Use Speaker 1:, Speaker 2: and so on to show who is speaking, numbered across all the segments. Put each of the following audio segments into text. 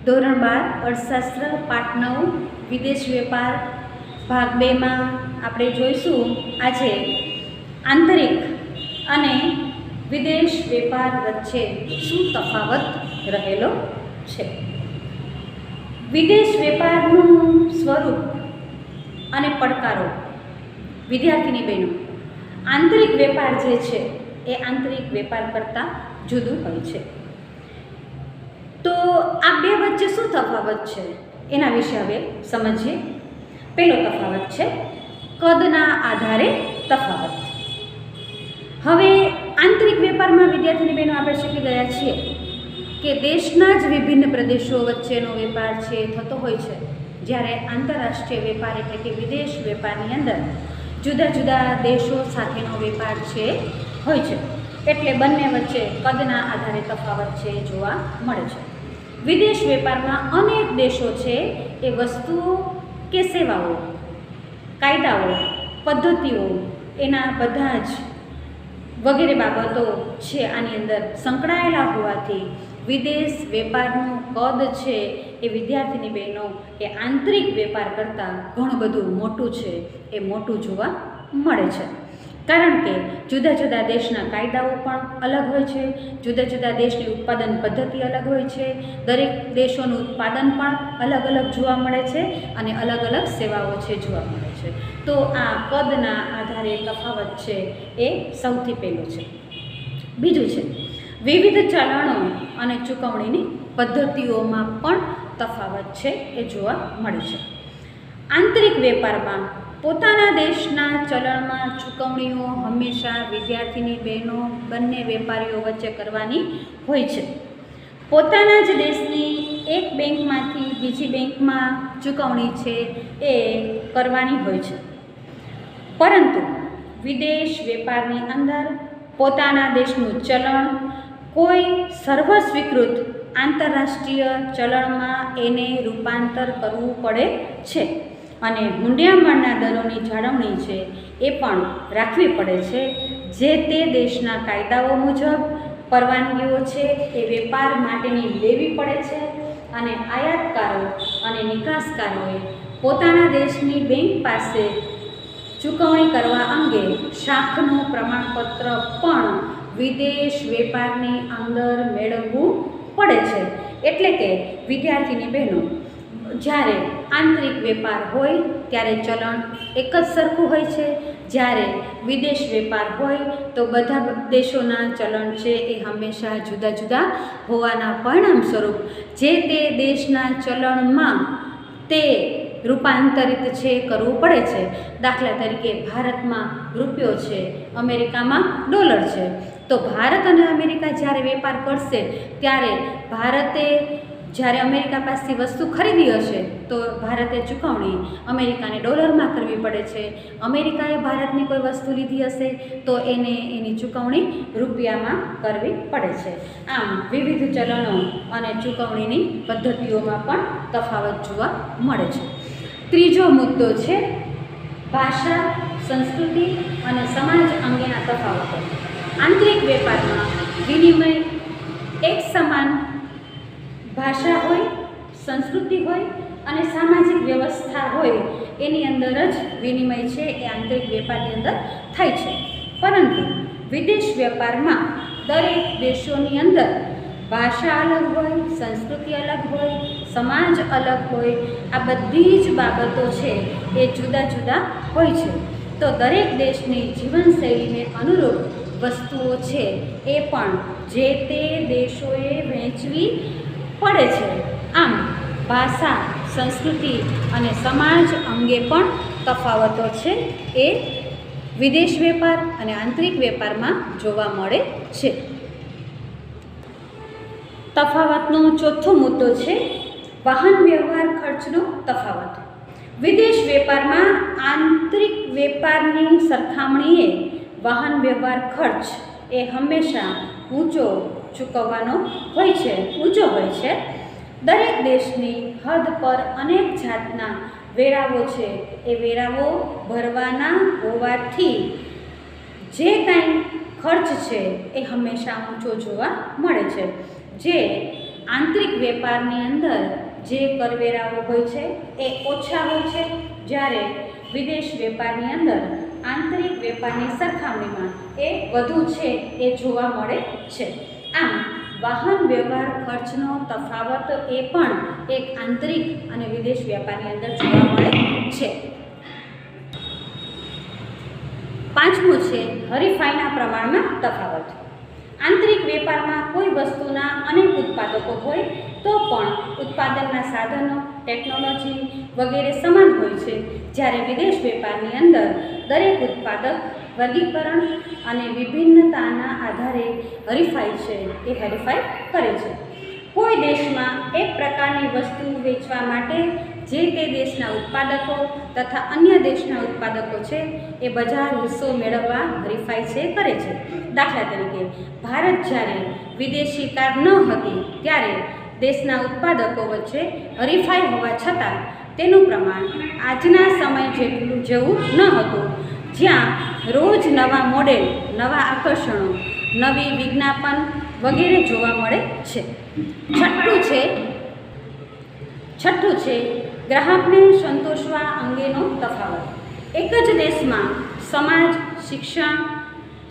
Speaker 1: ધોરણ 12 અર્થશાસ્ત્ર પાઠ 9 વિદેશ વેપાર ભાગ 2માં આપણે જોઈશું આજે આંતરિક અને વિદેશ વેપાર વચ્ચે શું તફાવત રહેલો છે. વિદેશ વેપારનું સ્વરૂપ અને પડકારો. વિદ્યાર્થીની બહેનો, આંતરિક વેપાર જે છે એ આંતરિક વેપાર કરતાં જુદું હોય છે. તો આ બે વચ્ચે શું તફાવત છે એના વિશે હવે સમજીએ. પહેલો તફાવત છે કદના આધારે તફાવત. હવે આંતરિક વેપારમાં વિદ્યાર્થીની બહેનો આપણે શીખી ગયા છીએ કે દેશના જ વિભિન્ન પ્રદેશો વચ્ચેનો વેપાર છે થતો હોય છે, જ્યારે આંતરરાષ્ટ્રીય વેપાર એટલે કે વિદેશ વેપારની અંદર જુદા જુદા દેશો સાથેનો વેપાર છે હોય છે. એટલે બંને વચ્ચે કદના આધારે તફાવત છે જોવા મળે છે. વિદેશ વેપારમાં અનેક દેશો છે એ વસ્તુઓ કે સેવાઓ, કાયદાઓ, પદ્ધતિઓ એના બધા જ વગેરે બાબતો છે આની અંદર સંકળાયેલા હોવાથી વિદેશ વેપારનું કદ છે એ વિદ્યાર્થીની બહેનો એ આંતરિક વેપાર કરતાં ઘણું બધું મોટું છે, એ મોટું જોવા મળે છે. કારણ કે જુદા જુદા દેશના કાયદાઓ પણ અલગ હોય છે, જુદા જુદા દેશની ઉત્પાદન પદ્ધતિ અલગ હોય છે, દરેક દેશોનું ઉત્પાદન પણ અલગ અલગ જોવા મળે છે અને અલગ અલગ સેવાઓ છે જોવા મળે છે. તો આ કદના આધારે તફાવત છે એ સૌથી પહેલું છે. બીજું છે વિવિધ ચલણો અને ચૂકવણીની પદ્ધતિઓમાં પણ તફાવત છે એ જોવા મળે છે. આંતરિક વેપારમાં પોતાના દેશના ચલણમાં ચૂકવણીઓ હંમેશા વિદ્યાર્થીની બહેનો બંને વેપારીઓ વચ્ચે કરવાની હોય છે. પોતાના જ દેશની એક બેંકમાંથી બીજી બેંકમાં ચૂકવણી છે એ કરવાની હોય છે. પરંતુ વિદેશ વેપારની અંદર પોતાના દેશનું ચલણ કોઈ સર્વસ્વીકૃત આંતરરાષ્ટ્રીય ચલણમાં એને રૂપાંતર કરવું પડે છે અને મૂંડિયામણના દરોની જાળવણી છે એ પણ રાખવી પડે છે. જે તે દેશના કાયદાઓ મુજબ પરવાનગીઓ છે એ વેપાર માટેની લેવી પડે છે અને આયાતકારો અને નિકાસકારોએ પોતાના દેશની બેંક પાસે ચૂકવણી કરવા અંગે શાખનું પ્રમાણપત્ર પણ વિદેશ વેપારની અંદર મેળવવું પડે છે. એટલે કે વિદ્યાર્થીની બહેનો, જ્યારે આંતરિક વેપાર હોય ત્યારે ચલણ એક જ સરખું હોય છે, જ્યારે વિદેશ વેપાર હોય તો બધા દેશોના ચલણ છે એ હંમેશા જુદા જુદા હોવાના પરિણામ સ્વરૂપ જે તે દેશના ચલણમાં તે રૂપાંતરિત છે કરવું પડે છે. દાખલા તરીકે ભારતમાં રૂપિયો છે, અમેરિકામાં ડોલર છે. તો ભારત અને અમેરિકા જ્યારે વેપાર કરશે ત્યારે ભારતે જ્યારે અમેરિકા પાસેથી વસ્તુ ખરીદી હશે તો ભારતે ચૂકવણી અમેરિકાને ડોલરમાં કરવી પડે છે. અમેરિકાએ ભારતની કોઈ વસ્તુ લીધી હશે તો એને એની ચૂકવણી રૂપિયામાં કરવી પડે છે. આમ વિવિધ ચલણો અને ચૂકવણીની પદ્ધતિઓમાં પણ તફાવત જોવા મળે છે. ત્રીજો મુદ્દો છે ભાષા, સંસ્કૃતિ અને સમાજ અંગેના તફાવતો. આંતરિક વેપારમાં વિનિમય એક સમાન ભાષા હોય, સંસ્કૃતિ હોય અને સામાજિક વ્યવસ્થા હોય એની અંદર જ વિનિમય છે એ આંતરિક વેપારની અંદર થાય છે. પરંતુ વિદેશ વેપારમાં દરેક દેશોની અંદર ભાષા અલગ હોય, સંસ્કૃતિ અલગ હોય, સમાજ અલગ હોય. આ બધી જ બાબતો છે એ જુદા જુદા હોય છે. તો દરેક દેશની જીવનશૈલીને અનુરૂપ વસ્તુઓ છે એ પણ જે તે દેશોએ વહેંચવી પડે છે. આમ ભાષા, સંસ્કૃતિ અને સમાજ અંગે પણ તફાવતો છે એ વિદેશ વેપાર અને આંતરિક વેપારમાં જોવા મળે છે. તફાવતનો ચોથો મુદ્દો છે વાહન વ્યવહાર ખર્ચનો તફાવત. વિદેશ વેપારમાં આંતરિક વેપારની સરખામણીએ વાહન વ્યવહાર ખર્ચ એ હંમેશા ઊંચો ચૂકવવાનો હોય છે. દરેક દેશની હદ પર અનેક જાતના વેરાઓ છે એ વેરાઓ ભરવાના હોવાથી જે કાંઈ ખર્ચ છે એ હંમેશા ઊંચો જોવા મળે છે. જે આંતરિક વેપારની અંદર જે કરવેરાઓ હોય છે એ ઓછા હોય છે, જ્યારે વિદેશ વેપારની અંદર આંતરિક વેપારની સરખામણીમાં એ વધુ છે એ જોવા મળે છે. આમ વાહન વ્યવહાર ખર્ચનો તફાવત એ પણ એક આંતરિક અને વિદેશ વેપારની અંદર જોવા મળે છે. પાંચમું છે હરીફાઈના પ્રમાણમાં તફાવત. આંતરિક વેપારમાં કોઈ વસ્તુના અનેક ઉત્પાદકો હોય તો પણ ઉત્પાદનના સાધનો, ટેકનોલોજી વગેરે સમાન હોય છે, જ્યારે વિદેશ વેપારની અંદર દરેક ઉત્પાદક વર્ગીકરણ અને વિભિન્નતાના આધારે હરીફાઈ છે એ હરીફાઈ કરે છે. કોઈ દેશમાં એક પ્રકારની વસ્તુ વેચવા માટે જે તે દેશના ઉત્પાદકો તથા અન્ય દેશના ઉત્પાદકો છે એ બજાર હિસ્સો મેળવવા હરીફાઈ છે કરે છે. દાખલા તરીકે ભારત જ્યારે વિદેશી કાર ન હતી ત્યારે દેશના ઉત્પાદકો વચ્ચે હરીફાઈ હોવા છતાં તેનું પ્રમાણ આજના સમય જેવું ન હતું, જ્યાં રોજ નવા મોડેલ, નવા આકર્ષણો, નવી વિજ્ઞાપન વગેરે જોવા મળે છે. છઠ્ઠું છે ગ્રાહકને સંતોષવા અંગેનો તફાવત. એક જ દેશમાં સમાજ, શિક્ષણ,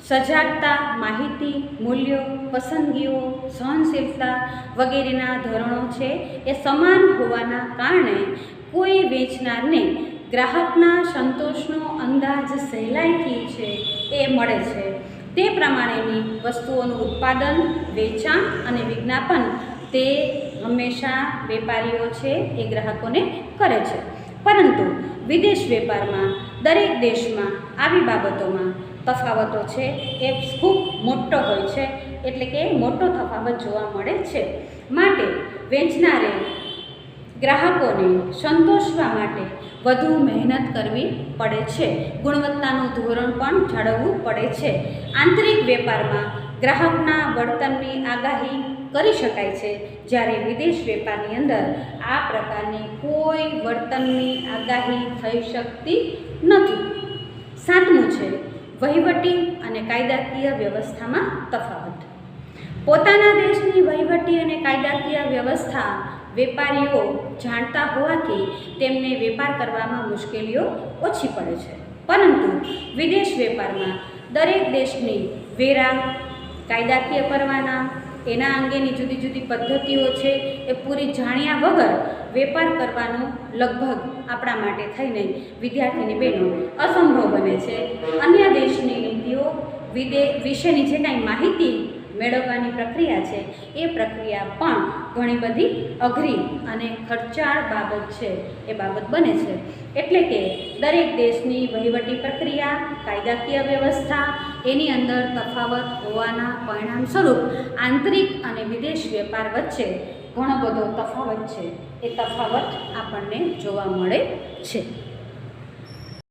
Speaker 1: સજાગતા, માહિતી, મૂલ્યો, પસંદગીઓ, સહનશીલતા વગેરેના ધોરણો છે એ સમાન હોવાના કારણે કોઈ વેચનારને ગ્રાહકના સંતોષનો અંદાજ સહેલાઈથી છે એ મળે છે. તે પ્રમાણેની વસ્તુઓનું ઉત્પાદન, વેચાણ અને વિજ્ઞાપન તે હંમેશા વેપારીઓ છે એ ગ્રાહકોને કરે છે. પરંતુ વિદેશ વેપારમાં દરેક દેશમાં આવી બાબતોમાં તફાવતો છે એ ખૂબ મોટો હોય છે, એટલે કે મોટો તફાવત જોવા મળે છે. માટે વેચનારે ગ્રાહકોને સંતોષવા માટે વધુ મહેનત કરવી પડે છે, ગુણવત્તાનું ધોરણ પણ જાળવવું પડે છે. આંતરિક વેપારમાં ગ્રાહકના વર્તનની આગાહી કરી શકાય છે, જ્યારે વિદેશ વેપારની અંદર આ પ્રકારની કોઈ વર્તનની આગાહી થઈ શકતી નથી. સાતમું છે વહીવટી અને કાયદાકીય વ્યવસ્થામાં તફાવત. પોતાના દેશની વહીવટી અને કાયદાકીય વ્યવસ્થા વેપારીઓ જાણતા હોવાથી તેમને વેપાર કરવામાં મુશ્કેલીઓ ઓછી પડે છે. પરંતુ વિદેશ વેપારમાં દરેક દેશની વેરા, કાયદાકીય પરવાના, એના અંગેની જુદી જુદી પદ્ધતિઓ છે એ પૂરી જાણ્યા વગર વેપાર કરવાનો લગભગ આપણા માટે થઈને વિદ્યાર્થીની બહેનો અસંભવ બને છે. અન્ય દેશની નીતિઓ વિશેની જે કાંઈ માહિતી મેળવવાની પ્રક્રિયા છે એ પ્રક્રિયા પણ ઘણી બધી અઘરી અને ખર્ચાળ બાબત છે એ બાબત બને છે. એટલે કે દરેક દેશની વહીવટી પ્રક્રિયા, કાયદાકીય વ્યવસ્થા એની અંદર તફાવત હોવાના પરિણામ સ્વરૂપ આંતરિક અને વિદેશ વેપાર વચ્ચે ઘણો બધો તફાવત છે એ તફાવત આપણને જોવા મળે છે.